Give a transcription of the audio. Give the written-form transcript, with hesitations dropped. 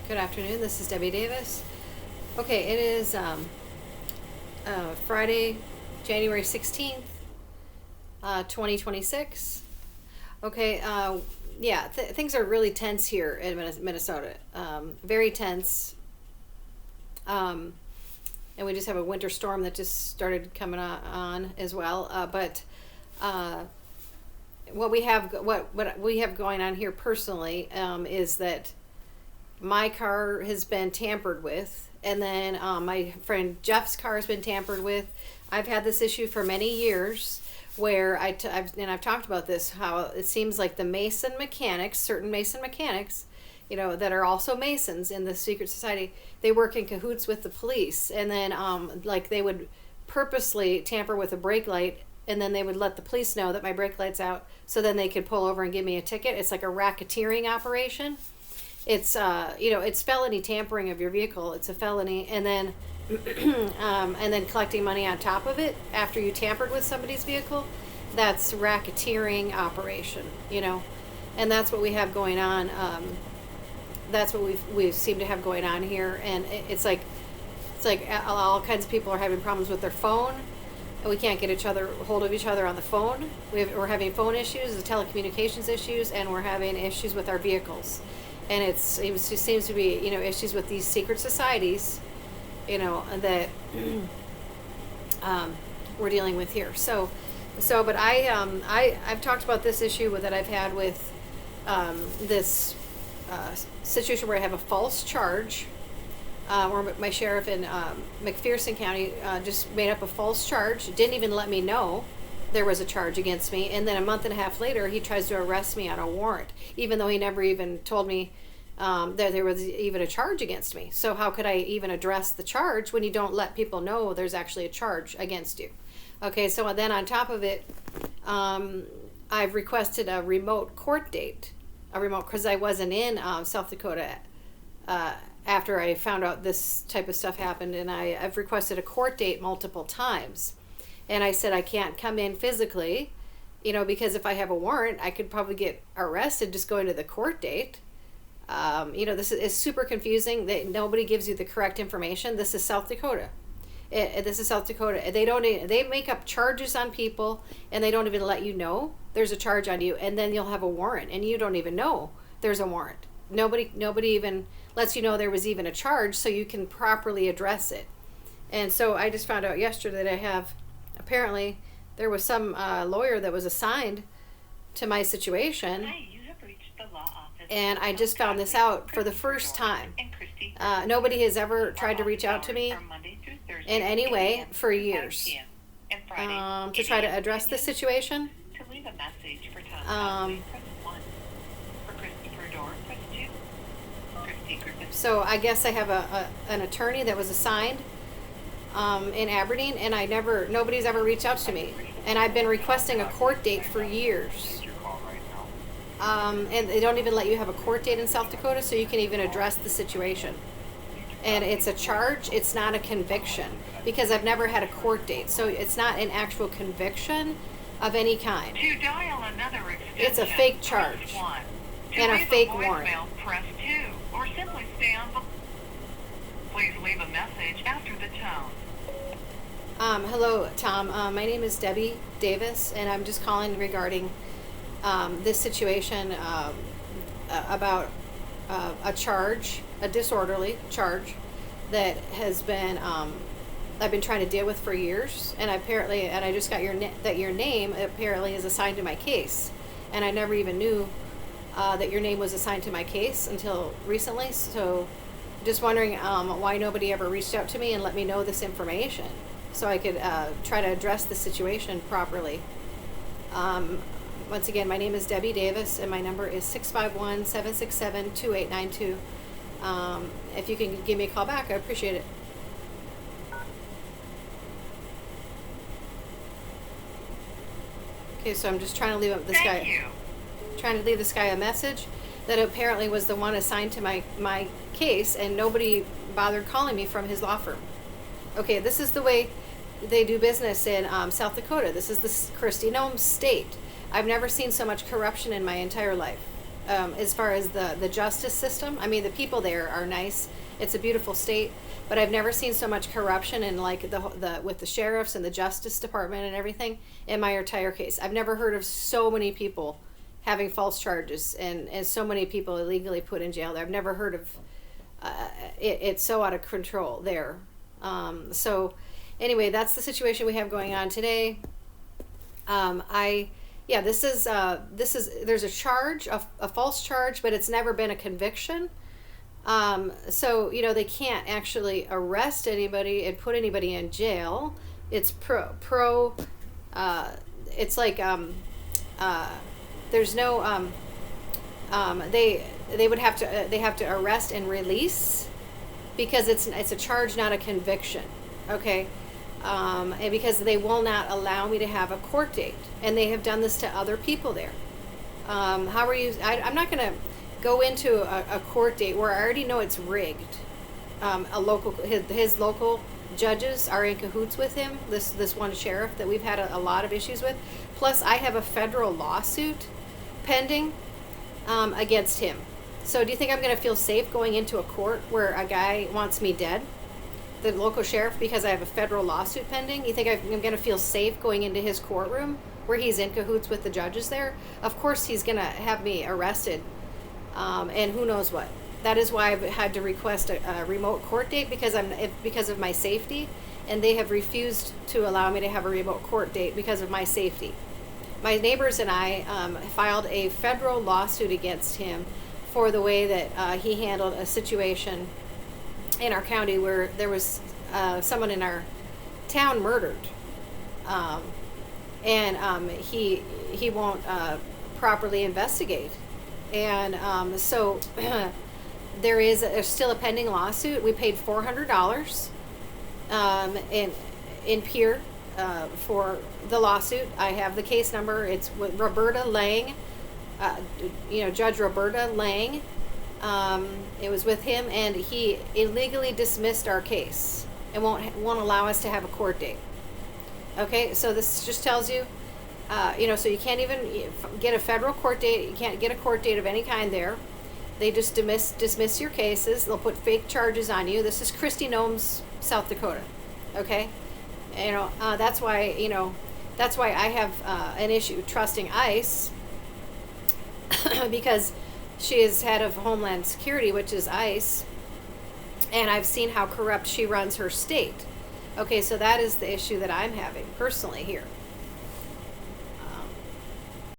Good afternoon. This is Debbie Davis. Okay, it is Friday, January 16th, 2026. Okay, things are really tense here in Minnesota. Very tense. And we just have a winter storm that just started coming on as well. What we have going on here personally is that my car has been tampered with, and then my friend Jeff's car has been tampered with. I've had this issue for many years where I've talked about this, how it seems like the certain Mason mechanics, that are also Masons in the secret society, they work in cahoots with the police, and then they would purposely tamper with a brake light, and then they would let the police know that my brake light's out, so then they could pull over and give me a ticket. It's like a racketeering operation. It's it's felony tampering of your vehicle. It's a felony, and then and then collecting money on top of it after you tampered with somebody's vehicle. That's racketeering operation, and that's what we have going on. That's what we seem to have going on here, and it's like all kinds of people are having problems with their phone, and we can't get hold of each other on the phone. We're having phone issues, the telecommunications issues, and we're having issues with our vehicles. And it just seems to be, issues with these secret societies, that we're dealing with here. But I've talked about this issue that I've had with this situation where I have a false charge, where my sheriff in McPherson County just made up a false charge, didn't even let me know there was a charge against me, and then a month and a half later he tries to arrest me on a warrant, even though he never even told me that there was even a charge against me. So how could I even address the charge when you don't let people know there's actually a charge against you? Okay, so then on top of it, I've requested a remote court date, because I wasn't in South Dakota after I found out this type of stuff happened, and I've requested a court date multiple times. And I said I can't come in physically, because if I have a warrant, I could probably get arrested just going to the court date. This is super confusing. Nobody gives you the correct information. This is South Dakota. This is South Dakota. They make up charges on people, and they don't even let you know there's a charge on you, and then you'll have a warrant, and you don't even know there's a warrant. Nobody even lets you know there was even a charge, so you can properly address it. And so I just found out yesterday that apparently there was some lawyer that was assigned to my situation. Hi, you have reached the law office. And I just found this out for the first time. Nobody has ever tried to reach out to me in any way for years to try to address this situation. To leave a message for Tom, press 1. For Christopher Dorr, press 2. Christy Griffin. So I guess I have an attorney that was assigned in Aberdeen, and nobody's ever reached out to me, and I've been requesting a court date for years, and they don't even let you have a court date in South Dakota so you can even address the situation. And it's a charge, it's not a conviction, because I've never had a court date, so it's not an actual conviction of any kind. To dial another extension, it's a fake charge press 1. and a fake voicemail, warrant. Press 2, or simply stay on the... Please leave a message after the tone. Hello, Tom. My name is Debbie Davis, and I'm just calling regarding this situation about a charge, a disorderly charge that has been I've been trying to deal with for years, and I just got that your name apparently is assigned to my case, and I never even knew that your name was assigned to my case until recently. So, just wondering why nobody ever reached out to me and let me know this information, so I could try to address the situation properly. Once again, my name is Debbie Davis, and my number is 651-767-2892. If you can give me a call back, I appreciate it. Okay, so I'm just trying to leave this guy a message that apparently was the one assigned to my case, and nobody bothered calling me from his law firm. Okay, this is the way they do business in South Dakota. This is the Christy Nome state. I've never seen so much corruption in my entire life. as far as the justice system. I mean, the people there are nice. It's a beautiful state, but I've never seen so much corruption in like the with the sheriffs and the Justice Department and everything in my entire case. I've never heard of so many people having false charges and so many people illegally put in jail there. I've never heard of it's so out of control there. So anyway, that's the situation we have going on today. This is there's a charge, a false charge, but it's never been a conviction. So they can't actually arrest anybody and put anybody in jail. It's it's like there's no they would have to they have to arrest and release, because it's a charge, not a conviction. Okay. And because they will not allow me to have a court date, and they have done this to other people there. How are you? I'm not going to go into a court date where I already know it's rigged. His local judges are in cahoots with him. This one sheriff that we've had a lot of issues with. Plus, I have a federal lawsuit pending against him. So, do you think I'm going to feel safe going into a court where a guy wants me dead? The local sheriff, because I have a federal lawsuit pending? You think I'm going to feel safe going into his courtroom where he's in cahoots with the judges there? Of course he's going to have me arrested, and who knows what. That is why I've had to request a remote court date, because of my safety, and they have refused to allow me to have a remote court date because of my safety. My neighbors and I filed a federal lawsuit against him for the way that he handled a situation in our county where there was someone in our town murdered, and he won't properly investigate, and so there's still a pending lawsuit. We paid $400 in Pierre for the lawsuit. I have the case number. It's with Roberta Lang, Judge Roberta Lang. It was with him, and he illegally dismissed our case and won't allow us to have a court date. Okay, so this just tells you, so you can't even get a federal court date. You can't get a court date of any kind there. They just dismiss your cases. They'll put fake charges on you. This is Christy Gnomes, South Dakota. Okay, that's why I have an issue trusting ICE because she is head of Homeland Security, which is ICE, and I've seen how corrupt she runs her state. Okay, so that is the issue that I'm having personally here.